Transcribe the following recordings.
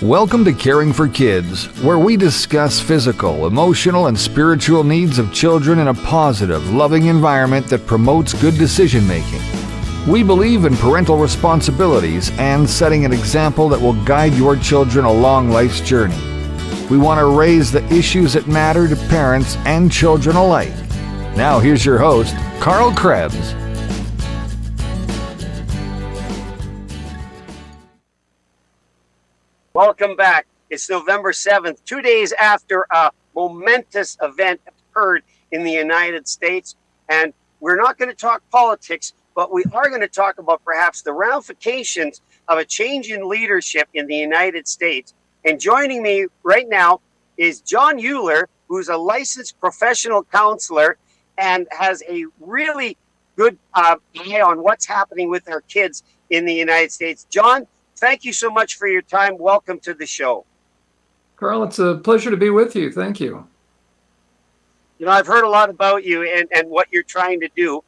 Welcome to Caring for Kids, where we discuss physical, emotional, and spiritual needs of children in a positive, loving environment that promotes good decision-making. We believe in parental responsibilities and setting an example that will guide your children along life's journey. We want to raise the issues that matter to parents and children alike. Now here's your host, Karl Krebs. Welcome back. It's November 7th, 2 days after a momentous event occurred in the United States. And we're not going to talk politics, but we are going to talk about perhaps the ramifications of a change in leadership in the United States. And joining me right now is Jon Uhler, who's a licensed professional counselor and has a really good eye on what's happening with our kids in the United States. Jon, thank you so much for your time. Welcome to the show. Karl, it's a pleasure to be with you. Thank you. You know, I've heard a lot about you and what you're trying to do.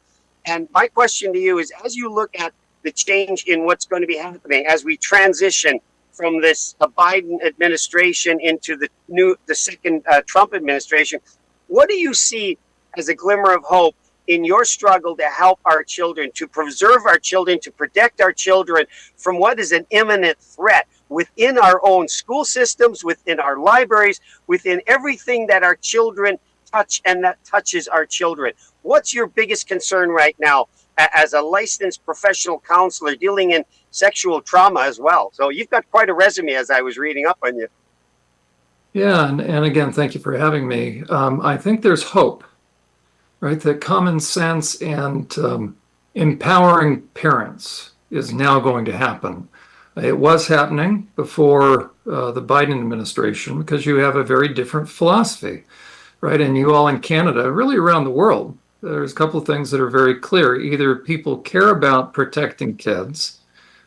And my question to you is, as you look at the change in what's going to be happening as we transition from this Biden administration into the second Trump administration, what do you see as a glimmer of hope in your struggle to help our children, to preserve our children, to protect our children from what is an imminent threat within our own school systems, within our libraries, within everything that our children touch and that touches our children? What's your biggest concern right now as a licensed professional counselor dealing in sexual trauma as well? So you've got quite a resume as I was reading up on you. Yeah, and again, thank you for having me. I think there's hope. Right, that common sense and empowering parents is now going to happen. It was happening before the Biden administration because you have a very different philosophy, right? And you all in Canada, really around the world, there's a couple of things that are very clear. Either people care about protecting kids,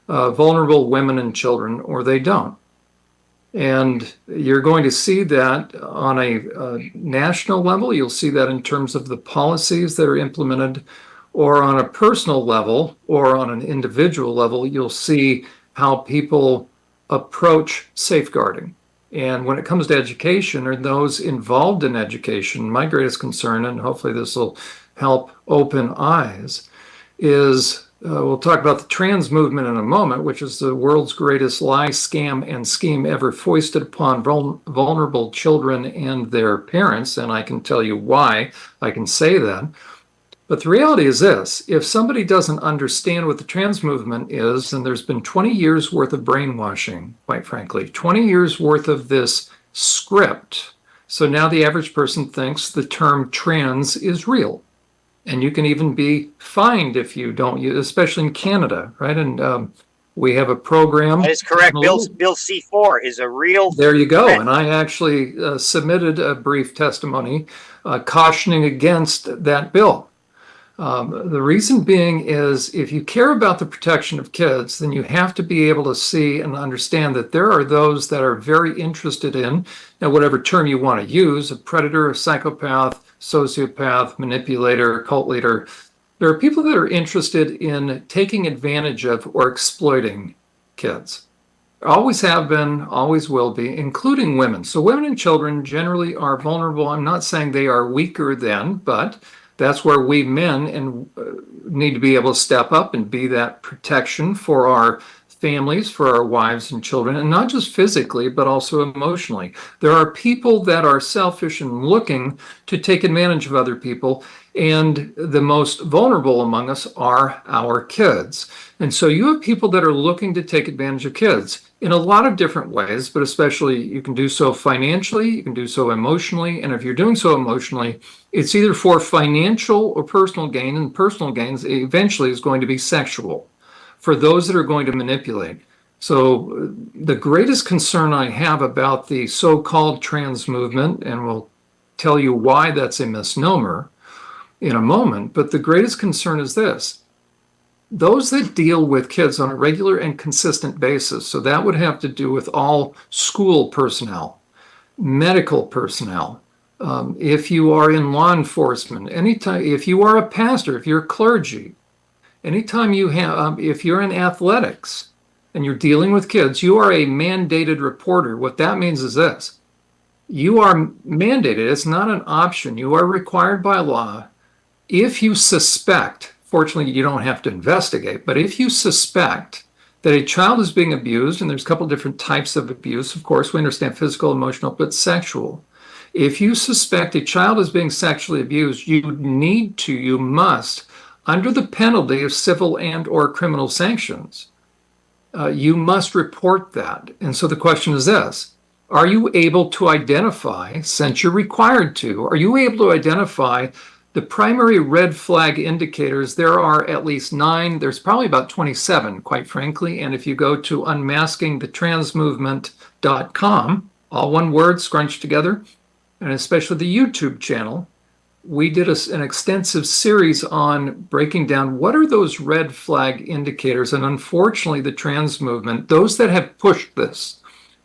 vulnerable women and children, or they don't. And you're going to see that on a national level. You'll see that in terms of the policies that are implemented, or on a personal level, or on an individual level, you'll see how people approach safeguarding. And when it comes to education, or those involved in education, my greatest concern, and hopefully this will help open eyes, is we'll talk about the trans movement in a moment, which is the world's greatest lie, scam, and scheme ever foisted upon vulnerable children and their parents. And I can tell you why I can say that. But the reality is this: if somebody doesn't understand what the trans movement is, and there's been 20 years worth of brainwashing, quite frankly, 20 years worth of this script. So now the average person thinks the term trans is real. And you can even be fined if you don't use, especially in Canada, right? And we have a program. That is correct. Bill C4 is a real. There you go. And I actually submitted a brief testimony cautioning against that bill. The reason being is, if you care about the protection of kids, then you have to be able to see and understand that there are those that are very interested in, now whatever term you want to use, a predator, a psychopath, sociopath, manipulator, cult leader. There are people that are interested in taking advantage of or exploiting kids. Always have been, always will be, including women. So women and children generally are vulnerable. I'm not saying they are weaker than, but that's where we men need to be able to step up and be that protection for our families, for our wives and children, and not just physically, but also emotionally. There are people that are selfish and looking to take advantage of other people, and the most vulnerable among us are our kids. And so you have people that are looking to take advantage of kids in a lot of different ways, but especially you can do so financially, you can do so emotionally, and if you're doing so emotionally, it's either for financial or personal gain, and personal gains eventually is going to be sexual for those that are going to manipulate. So the greatest concern I have about the so-called trans movement, and we'll tell you why that's a misnomer in a moment, but the greatest concern is this: those that deal with kids on a regular and consistent basis, so that would have to do with all school personnel, medical personnel, if you are in law enforcement, anytime, if you are a pastor, if you're clergy, anytime you have, if you're in athletics, and you're dealing with kids, you are a mandated reporter. What that means is this. You are mandated. It's not an option. You are required by law. If you suspect, fortunately, you don't have to investigate, but if you suspect that a child is being abused, and there's a couple different types of abuse, of course, we understand physical, emotional, but sexual. If you suspect a child is being sexually abused, you must, under the penalty of civil and or criminal sanctions, you must report that. And so the question is this: are you able to identify, since you're required to, are you able to identify the primary red flag indicators? There are at least 9. There's probably about 27, quite frankly. And if you go to UnmaskingTheTransMovement.com, all one word scrunched together, and especially the YouTube channel, we did an extensive series on breaking down what are those red flag indicators. And unfortunately, the trans movement, those that have pushed this,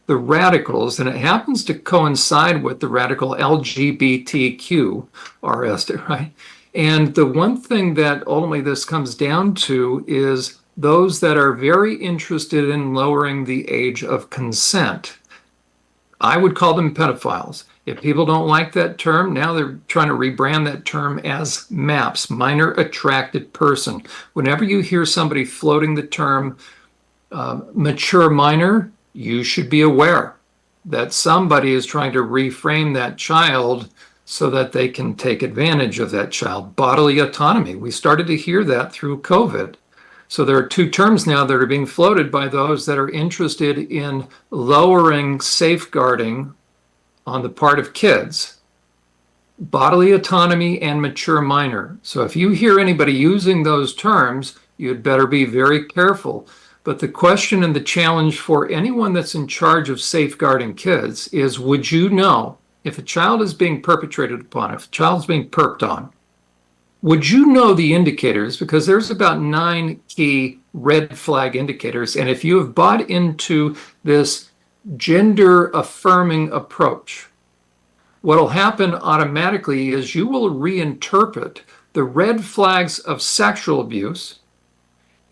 the radicals, and it happens to coincide with the radical LGBTQ RS, right? And the one thing that ultimately this comes down to is those that are very interested in lowering the age of consent. I would call them pedophiles. If people don't like that term, now they're trying to rebrand that term as MAPS, minor attracted person. Whenever you hear somebody floating the term mature minor, you should be aware that somebody is trying to reframe that child so that they can take advantage of that child. Bodily autonomy. We started to hear that through COVID. So there are 2 terms now that are being floated by those that are interested in lowering safeguarding on the part of kids: bodily autonomy and mature minor. So if you hear anybody using those terms, you'd better be very careful. But the question and the challenge for anyone that's in charge of safeguarding kids is, would you know if a child is being perpetrated upon, if a child's being perped on, would you know the indicators? Because there's about 9 key red flag indicators. And if you have bought into this gender affirming approach, what'll happen automatically is you will reinterpret the red flags of sexual abuse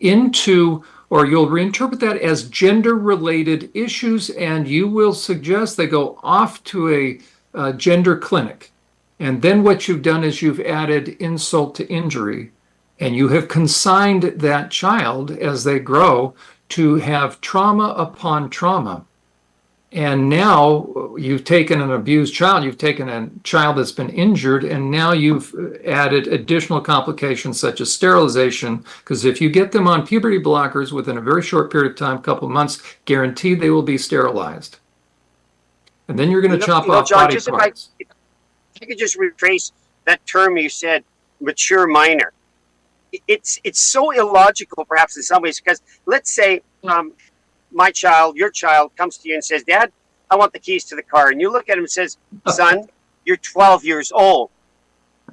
into, or you'll reinterpret that as gender-related issues, and you will suggest they go off to a gender clinic. And then what you've done is you've added insult to injury, and you have consigned that child as they grow to have trauma upon trauma. And now you've taken an abused child, you've taken a child that's been injured, and now you've added additional complications such as sterilization, because if you get them on puberty blockers within a very short period of time, couple of months, guaranteed they will be sterilized. And then you're going to chop off Jon, body parts. If I could just retrace that term you said, mature minor. It's so illogical, perhaps in some ways, because let's say my child, your child, comes to you and says, "Dad, I want the keys to the car." And you look at him and says, "Son, you're 12 years old."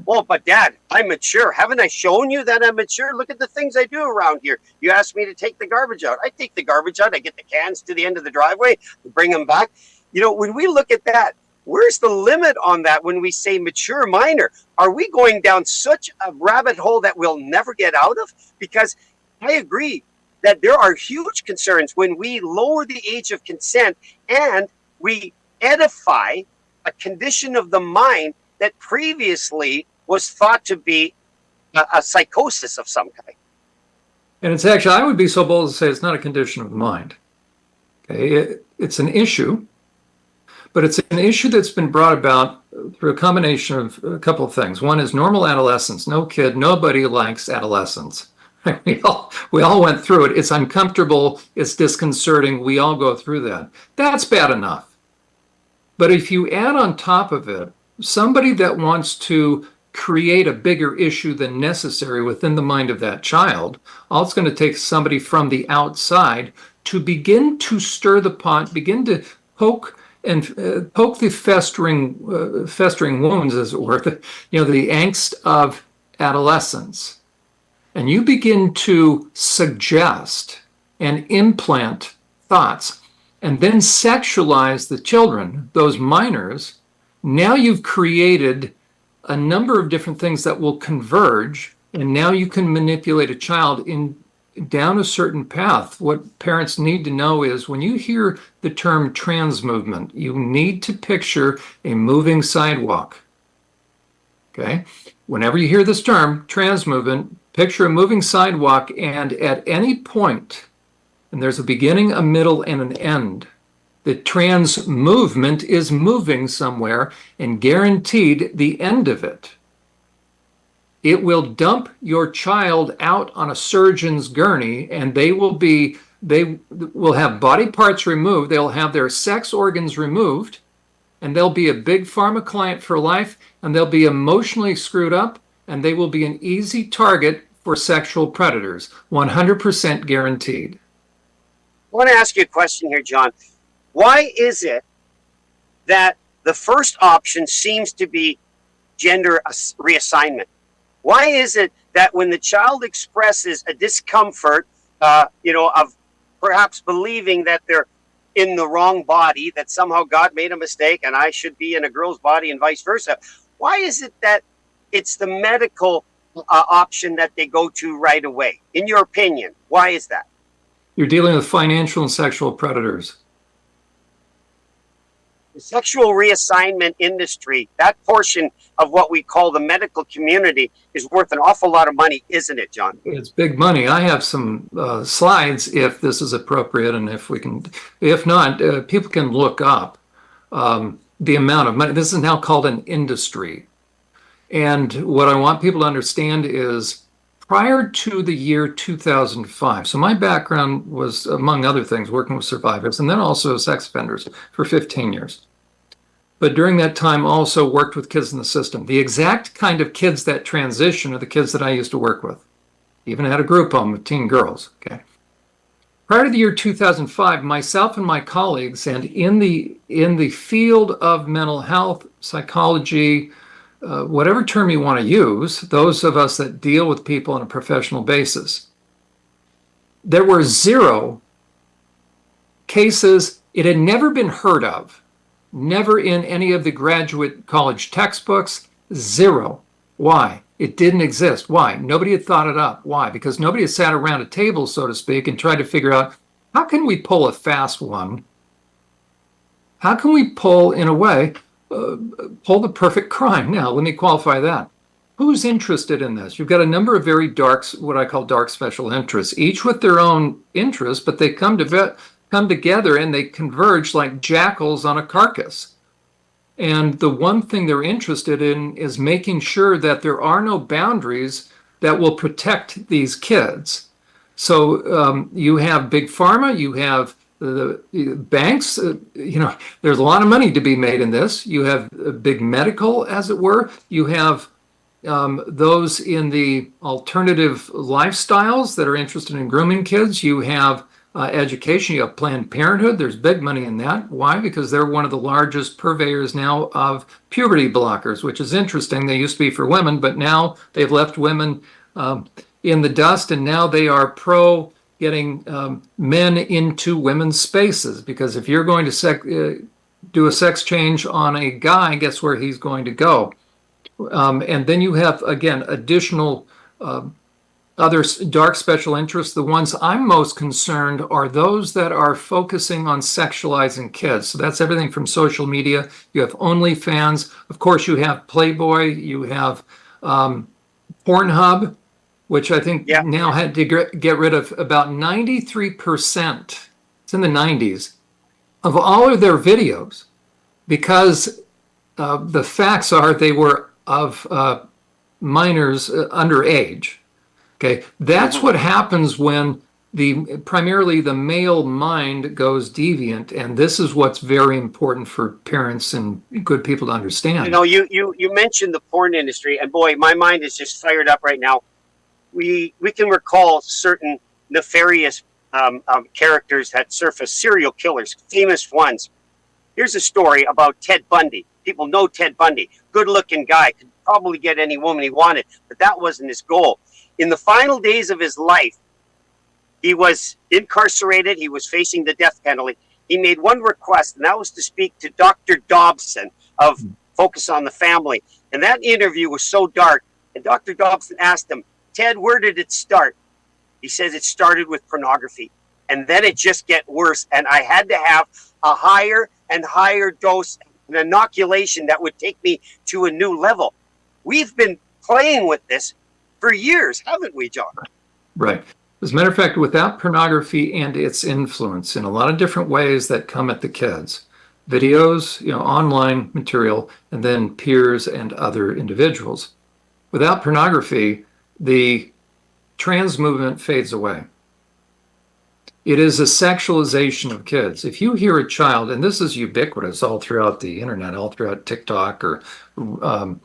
"Well, but Dad, I'm mature. Haven't I shown you that I'm mature? Look at the things I do around here. You asked me to take the garbage out. I take the garbage out. I get the cans to the end of the driveway, bring them back." You know, when we look at that, where's the limit on that when we say mature minor? Are we going down such a rabbit hole that we'll never get out of? Because I agree that there are huge concerns when we lower the age of consent and we edify a condition of the mind that previously was thought to be a psychosis of some kind. And it's actually, I would be so bold to say it's not a condition of the mind. Okay, it's an issue, but it's an issue that's been brought about through a combination of a couple of things. One is normal adolescence. Nobody likes adolescence. We all went through it. It's uncomfortable. It's disconcerting. We all go through that. That's bad enough. But if you add on top of it somebody that wants to create a bigger issue than necessary within the mind of that child, all it's going to take somebody from the outside to begin to stir the pot, begin to poke the festering wounds, as it were, the angst of adolescence. And you begin to suggest and implant thoughts and then sexualize the children, those minors. Now you've created a number of different things that will converge, and now you can manipulate a child down a certain path. What parents need to know is when you hear the term trans movement, you need to picture a moving sidewalk. Okay? Whenever you hear this term, trans movement, picture a moving sidewalk, and at any point, and there's a beginning, a middle, and an end, the trans movement is moving somewhere, and guaranteed the end of it. It will dump your child out on a surgeon's gurney, and they will have body parts removed, they'll have their sex organs removed, and they'll be a big pharma client for life, and they'll be emotionally screwed up, and they will be an easy target for sexual predators, 100% guaranteed. I want to ask you a question here, Jon. Why is it that the first option seems to be gender reassignment? Why is it that when the child expresses a discomfort, of perhaps believing that they're in the wrong body, that somehow God made a mistake and I should be in a girl's body and vice versa, why is it that it's the medical option that they go to right away? In your opinion, why is that? You're dealing with financial and sexual predators. The sexual reassignment industry, that portion of what we call the medical community, is worth an awful lot of money, isn't it, Jon? It's big money. I have some slides if this is appropriate, and if we can, if not, people can look up the amount of money. This is now called an industry. And what I want people to understand is prior to the year 2005, so my background was, among other things, working with survivors and then also sex offenders for 15 years. But during that time, also worked with kids in the system. The exact kind of kids that transition are the kids that I used to work with. Even had a group home with teen girls. Okay. Prior to the year 2005, myself and my colleagues, and in the field of mental health, psychology, whatever term you want to use, those of us that deal with people on a professional basis, there were 0 cases. It had never been heard of. Never in any of the graduate college textbooks. 0. Why? It didn't exist. Why? Nobody had thought it up. Why? Because nobody had sat around a table, so to speak, and tried to figure out, how can we pull a fast one? How can we pull, in a way, pull the perfect crime? Now, let me qualify that. Who's interested in this? You've got a number of very dark, what I call dark special interests, each with their own interests, but they come together and they converge like jackals on a carcass. And the one thing they're interested in is making sure that there are no boundaries that will protect these kids. So you have big pharma, you have the banks, there's a lot of money to be made in this. You have big medical, as it were. You have those in the alternative lifestyles that are interested in grooming kids. You have education. You have Planned Parenthood. There's big money in that. Why? Because they're one of the largest purveyors now of puberty blockers, which is interesting. They used to be for women, but now they've left women in the dust, and now they are pro getting men into women's spaces. Because if you're going to do a sex change on a guy, guess where he's going to go? And then you have, again, additional other dark special interests. The ones I'm most concerned are those that are focusing on sexualizing kids. So that's everything from social media. You have OnlyFans. Of course, you have Playboy. You have Pornhub, which I think now had to get rid of about 93%. It's in the 90s of all of their videos, because the facts are they were of minors underage. Okay, that's what happens when primarily the male mind goes deviant, and this is what's very important for parents and good people to understand. You mentioned the porn industry, and boy, my mind is just fired up right now. We can recall certain nefarious characters that surface, serial killers, famous ones. Here's a story about Ted Bundy. People know Ted Bundy, good-looking guy, could probably get any woman he wanted, but that wasn't his goal. In the final days of his life, he was incarcerated. He was facing the death penalty. He made one request, and that was to speak to Dr. Dobson of Focus on the Family. And that interview was so dark. And Dr. Dobson asked him, Ted, where did it start? He says it started with pornography, and then it just get worse. And I had to have a higher and higher dose, an inoculation that would take me to a new level. We've been playing with this for years, haven't we, Jon? Right. As a matter of fact, without pornography and its influence in a lot of different ways that come at the kids, videos, online material, and then peers and other individuals. Without pornography, the trans movement fades away. It is a sexualization of kids. If you hear a child, and this is ubiquitous all throughout the internet, all throughout TikTok or the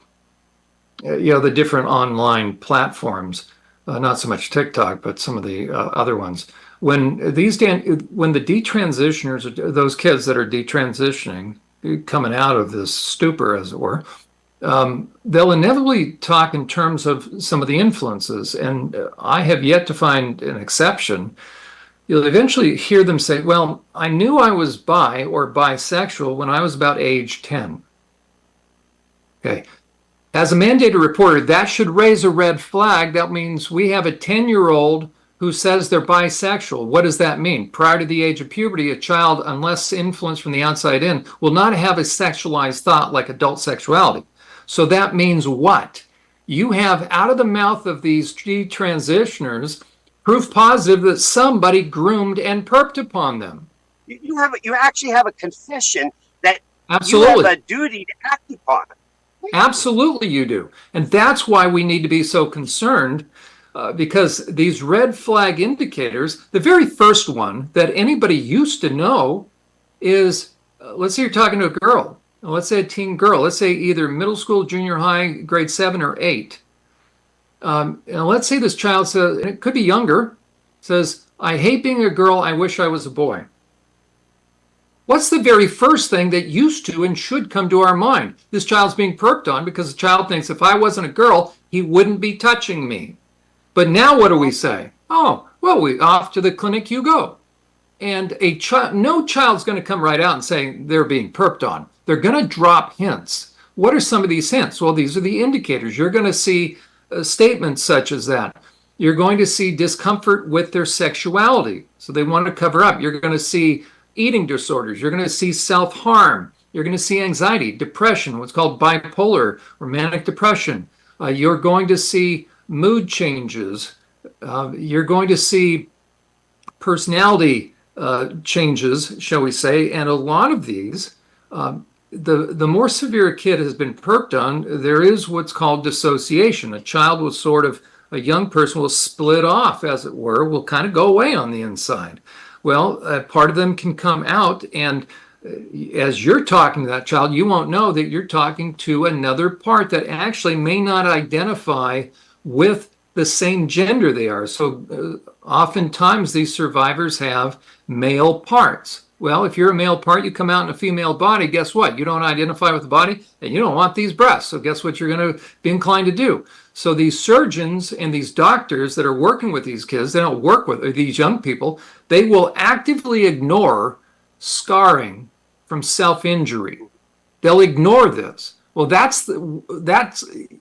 different online platforms, not so much TikTok, but some of the other ones. When the detransitioners, those kids that are detransitioning, coming out of this stupor, as it were, they'll inevitably talk in terms of some of the influences. And I have yet to find an exception. You'll eventually hear them say, well, I knew I was bi or bisexual when I was about age 10. Okay. As a mandated reporter, that should raise a red flag. That means we have a 10-year-old who says they're bisexual. What does that mean? Prior to the age of puberty, a child, unless influenced from the outside in, will not have a sexualized thought like adult sexuality. So that means what? You have, out of the mouth of these detransitioners, proof positive that somebody groomed and perped upon them. You actually have a confession that Absolutely. You have a duty to act upon. Absolutely you do. And that's why we need to be so concerned, because these red flag indicators, the very first one that anybody used to know is, let's say you're talking to a girl, let's say a teen girl, let's say either middle school, junior high, grade 7 or 8. And let's say this child says, and it could be younger, says, I hate being a girl, I wish I was a boy. What's the very first thing that used to and should come to our mind? This child's being perked on because the child thinks if I wasn't a girl, he wouldn't be touching me. But now what do we say? Oh, well, off to the clinic you go. And no child's going to come right out and say they're being perked on. They're going to drop hints. What are some of these hints? Well, these are the indicators. You're going to see statements such as that. You're going to see discomfort with their sexuality. So they want to cover up. You're going to see eating disorders. You're going to see self-harm. You're going to see anxiety, depression, what's called bipolar or manic depression. You're going to see mood changes. You're going to see personality changes, shall we say, and a lot of these, the more severe a kid has been perked on, there is what's called dissociation. A child will a young person will split off, as it were, will kind of go away on the inside. Well, part of them can come out, and as you're talking to that child, you won't know that you're talking to another part that actually may not identify with the same gender they are. So oftentimes these survivors have male parts. Well, if you're a male part, you come out in a female body, guess what? You don't identify with the body, and you don't want these breasts. So guess what you're going to be inclined to do? So these surgeons and these doctors that are working with these kids, they don't work with these young people, they will actively ignore scarring from self-injury. They'll ignore this. Well, that's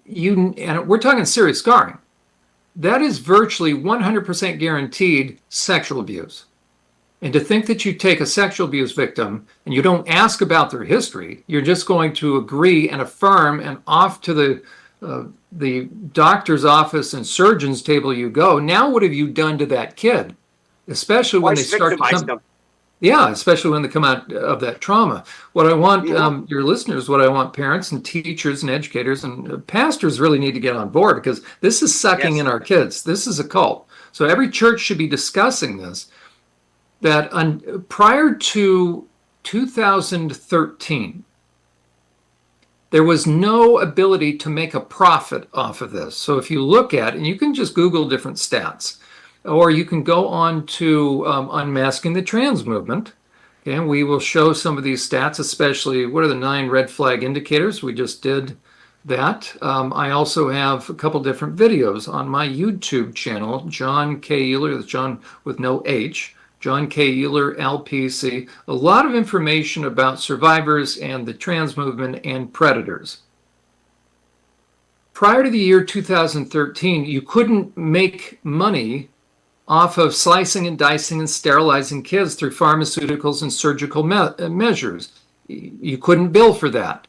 you, and we're talking serious scarring. That is virtually 100% guaranteed sexual abuse. And to think that you take a sexual abuse victim and you don't ask about their history, you're just going to agree and affirm, and off to the doctor's office and surgeon's table you go. Now what have you done to that kid? Especially when they start to come, yeah, especially when they come out of that trauma. What I want your listeners, what I want parents and teachers and educators and pastors really need to get on board, because this is sucking in our kids. This is a cult. So every church should be discussing this. That prior to 2013, there was no ability to make a profit off of this. So if you look at, and you can just Google different stats, or you can go on to Unmasking the Trans Movement, and we will show some of these stats, especially what are the 9 red flag indicators. We just did that. I also have a couple different videos on my YouTube channel, Jon K. Uhler, that's John with no H, Jon K. Uhler LPC. A lot of information about survivors and the trans movement and predators. Prior to the year 2013, you couldn't make money off of slicing and dicing and sterilizing kids through pharmaceuticals and surgical measures. You couldn't bill for that.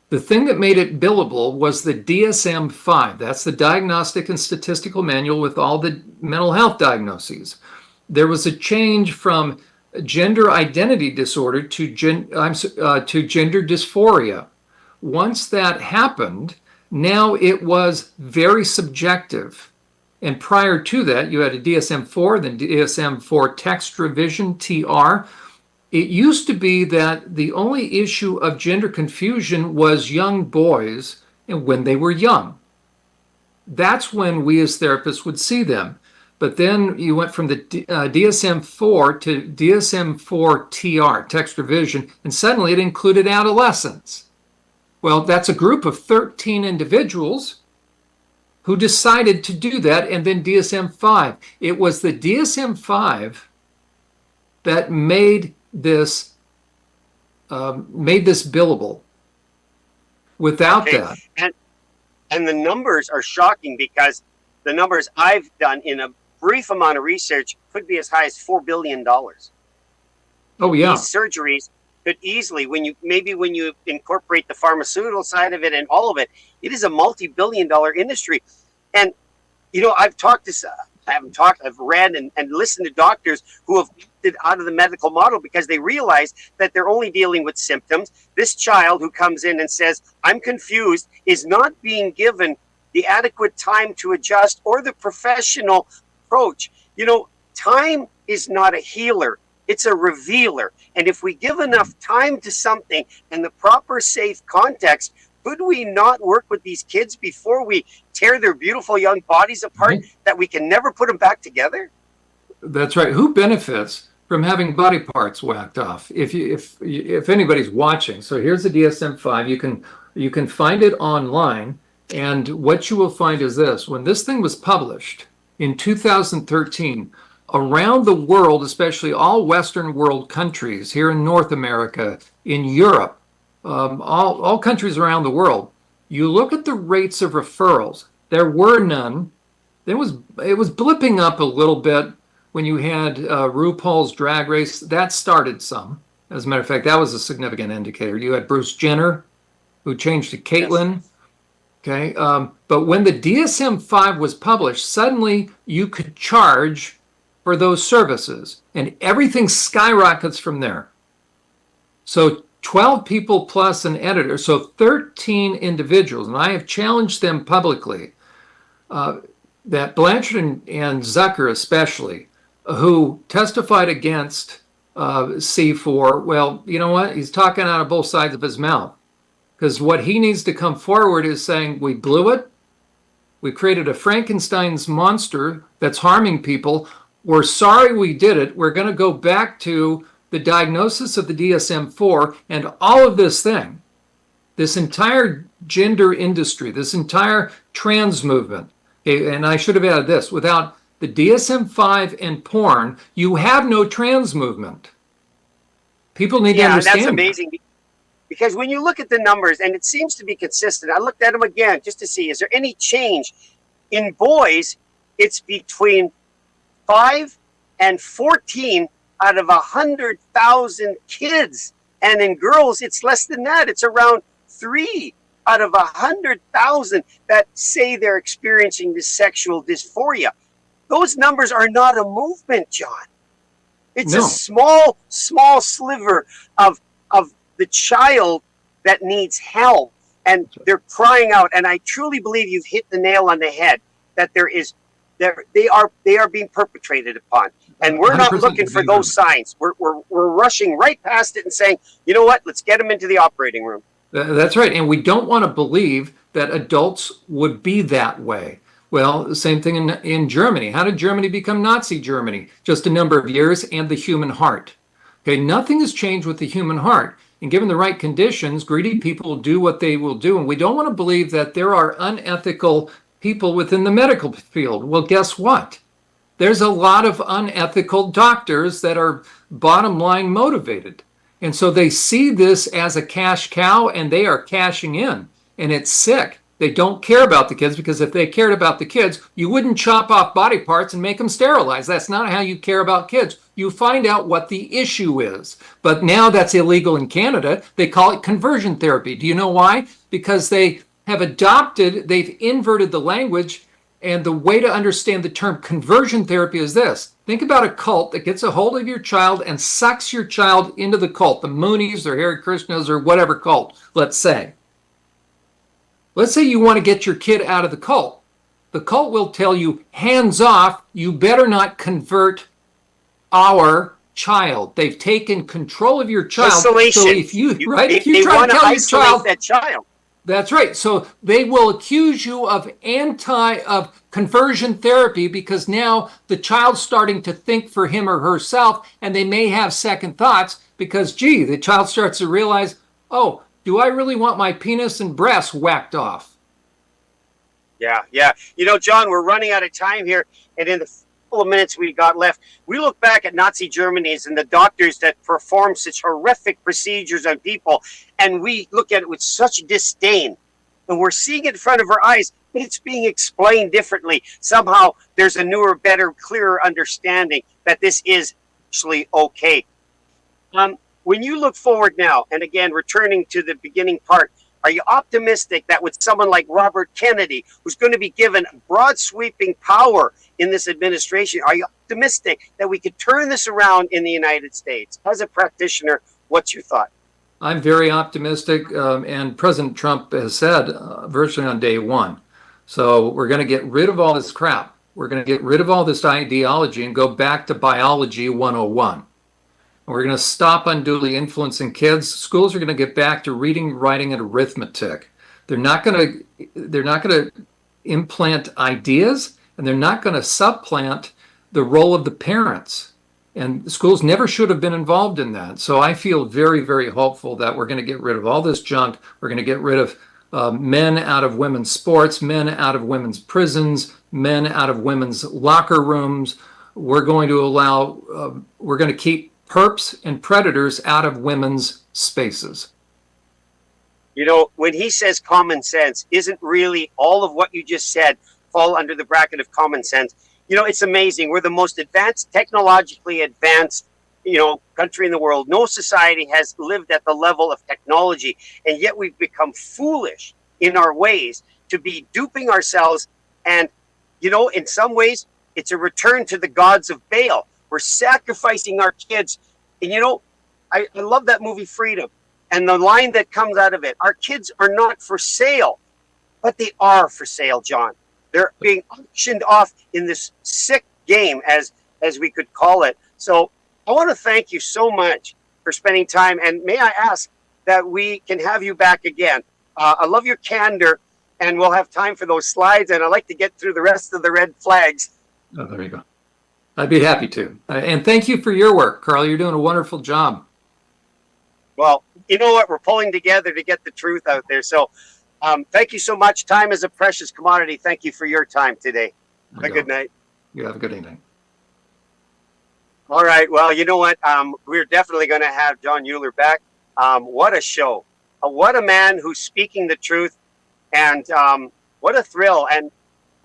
The thing that made it billable was the DSM-5. That's the Diagnostic and Statistical Manual with all the mental health diagnoses. There was a change from gender identity disorder to gender dysphoria. Once that happened, now it was very subjective. And prior to that, you had a DSM-4, then DSM-4 text revision, TR. It used to be that the only issue of gender confusion was young boys and when they were young. That's when we as therapists would see them. But then you went from the DSM-4 to DSM-4 TR, text revision, and suddenly it included adolescents. Well, that's a group of 13 individuals who decided to do that, and then DSM-5. It was the DSM-5 that made this billable. Without that, and the numbers are shocking, because the numbers I've done in a brief amount of research could be as high as $4 billion. Oh yeah, these surgeries could easily, when you incorporate the pharmaceutical side of it and all of it, it is a multi-billion-dollar industry. And I've read and listened to doctors who have opted out of the medical model because they realize that they're only dealing with symptoms. This child who comes in and says, I'm confused, is not being given the adequate time to adjust or the professional approach. Time is not a healer. It's a revealer. And if we give enough time to something and the proper safe context, could we not work with these kids before we tear their beautiful young bodies apart, that we can never put them back together? That's right. Who benefits from having body parts whacked off? If anybody's watching, so here's the DSM-5. You can find it online, and what you will find is this: when this thing was published in 2013, around the world, especially all Western world countries, here in North America, in Europe, all countries around the world, you look at the rates of referrals. There were none. It was blipping up a little bit when you had RuPaul's Drag Race. That started some. As a matter of fact, that was a significant indicator. You had Bruce Jenner, who changed to Caitlyn. Yes. Okay, but when the DSM-5 was published, suddenly you could charge for those services, and everything skyrockets from there. So 12 people plus an editor, so 13 individuals, and I have challenged them publicly, that Blanchard and Zucker especially, who testified against C4, well, you know what? He's talking out of both sides of his mouth, because what he needs to come forward is saying, we blew it, we created a Frankenstein's monster that's harming people, we're sorry we did it, we're going to go back to the diagnosis of the DSM-4, and all of this thing, this entire gender industry, this entire trans movement, okay, and I should have added this, without the DSM-5 and porn, you have no trans movement. People need to understand. Yeah, that's amazing. Because when you look at the numbers, and it seems to be consistent, I looked at them again just to see, is there any change? In boys, it's between 5 and 14 out of 100,000 kids. And in girls, it's less than that. It's around 3 out of 100,000 that say they're experiencing this sexual dysphoria. Those numbers are not a movement, John. It's a small sliver of the child that needs help, and they're crying out. And I truly believe you've hit the nail on the head, that they are being perpetrated upon, and we're not looking for those signs. We're rushing right past it and saying, you know what? Let's get them into the operating room. That's right, and we don't want to believe that adults would be that way. Well, the same thing in Germany. How did Germany become Nazi Germany? Just a number of years and the human heart. Okay, nothing has changed with the human heart. And given the right conditions, greedy people will do what they will do. And we don't want to believe that there are unethical people within the medical field. Well, guess what? There's a lot of unethical doctors that are bottom line motivated. And so they see this as a cash cow, and they are cashing in. And it's sick. They don't care about the kids, because if they cared about the kids, you wouldn't chop off body parts and make them sterilized. That's not how you care about kids. You find out what the issue is. But now that's illegal in Canada. They call it conversion therapy. Do you know why? Because they've inverted the language. And the way to understand the term conversion therapy is this. Think about a cult that gets a hold of your child and sucks your child into the cult, the Moonies or Hare Krishnas or whatever cult, let's say. Let's say you want to get your kid out of the cult. The cult will tell you, hands off, you better not convert our child. They've taken control of your child. Isolation. So if you try to tell your child, that child. that's right. So they will accuse you of conversion therapy, because now the child's starting to think for him or herself, and they may have second thoughts because, gee, the child starts to realize, oh, do I really want my penis and breasts whacked off? Yeah. You know, John, we're running out of time here. And in the couple of minutes we got left, we look back at Nazi Germany's and the doctors that performed such horrific procedures on people. And we look at it with such disdain. And we're seeing it in front of our eyes, but it's being explained differently. Somehow there's a newer, better, clearer understanding that this is actually okay. When you look forward now, and again, returning to the beginning part, are you optimistic that with someone like Robert Kennedy, who's going to be given broad sweeping power in this administration, are you optimistic that we could turn this around in the United States? As a practitioner, what's your thought? I'm very optimistic, and President Trump has said virtually on day one. So we're going to get rid of all this crap. We're going to get rid of all this ideology and go back to biology 101. We're going to stop unduly influencing kids. Schools are going to get back to reading, writing, and arithmetic. They're not going to implant ideas, and they're not going to supplant the role of the parents. And schools never should have been involved in that. So I feel very, very hopeful that we're going to get rid of all this junk. We're going to get rid of men out of women's sports, men out of women's prisons, men out of women's locker rooms. We're going to keep perps and predators out of women's spaces. You know, when he says common sense, isn't really all of what you just said fall under the bracket of common sense? You know, it's amazing. We're the most advanced, technologically advanced, country in the world. No society has lived at the level of technology, and yet we've become foolish in our ways to be duping ourselves. And, in some ways, it's a return to the gods of Baal. We're sacrificing our kids. And I love that movie Freedom. And the line that comes out of it, our kids are not for sale, but they are for sale, John. They're being auctioned off in this sick game, as we could call it. So I want to thank you so much for spending time. And may I ask that we can have you back again? I love your candor, and we'll have time for those slides. And I'd like to get through the rest of the red flags. Oh, there you go. I'd be happy to. And thank you for your work, Karl. You're doing a wonderful job. Well, you know what? We're pulling together to get the truth out there. So thank you so much. Time is a precious commodity. Thank you for your time today. Have a good night. You have a good evening. All right. Well, you know what? We're definitely going to have Jon Uhler back. What a show. What a man who's speaking the truth. And what a thrill. And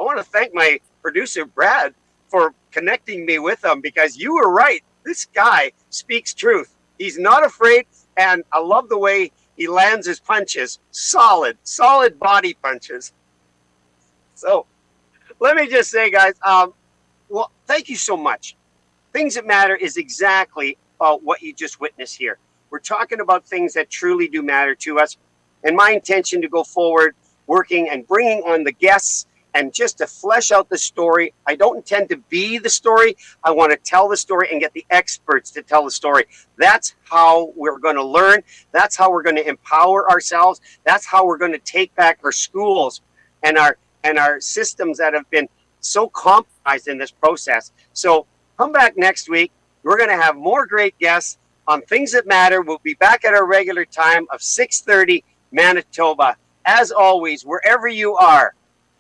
I want to thank my producer, Brad, for connecting me with him, because you were right. This guy speaks truth. He's not afraid. And I love the way he lands his punches. Solid body punches. So let me just say, guys, well, thank you so much. Things That Matter is exactly what you just witnessed here. We're talking about things that truly do matter to us. And my intention to go forward, working and bringing on the guests, and just to flesh out the story. I don't intend to be the story. I want to tell the story and get the experts to tell the story. That's how we're going to learn. That's how we're going to empower ourselves. That's how we're going to take back our schools and our systems that have been so compromised in this process. So come back next week. We're going to have more great guests on Things That Matter. We'll be back at our regular time of 6:30 Manitoba. As always, wherever you are,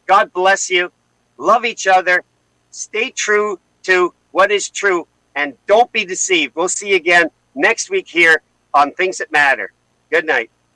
God bless you. Love each other. Stay true to what is true. And don't be deceived. We'll see you again next week here on Things That Matter. Good night.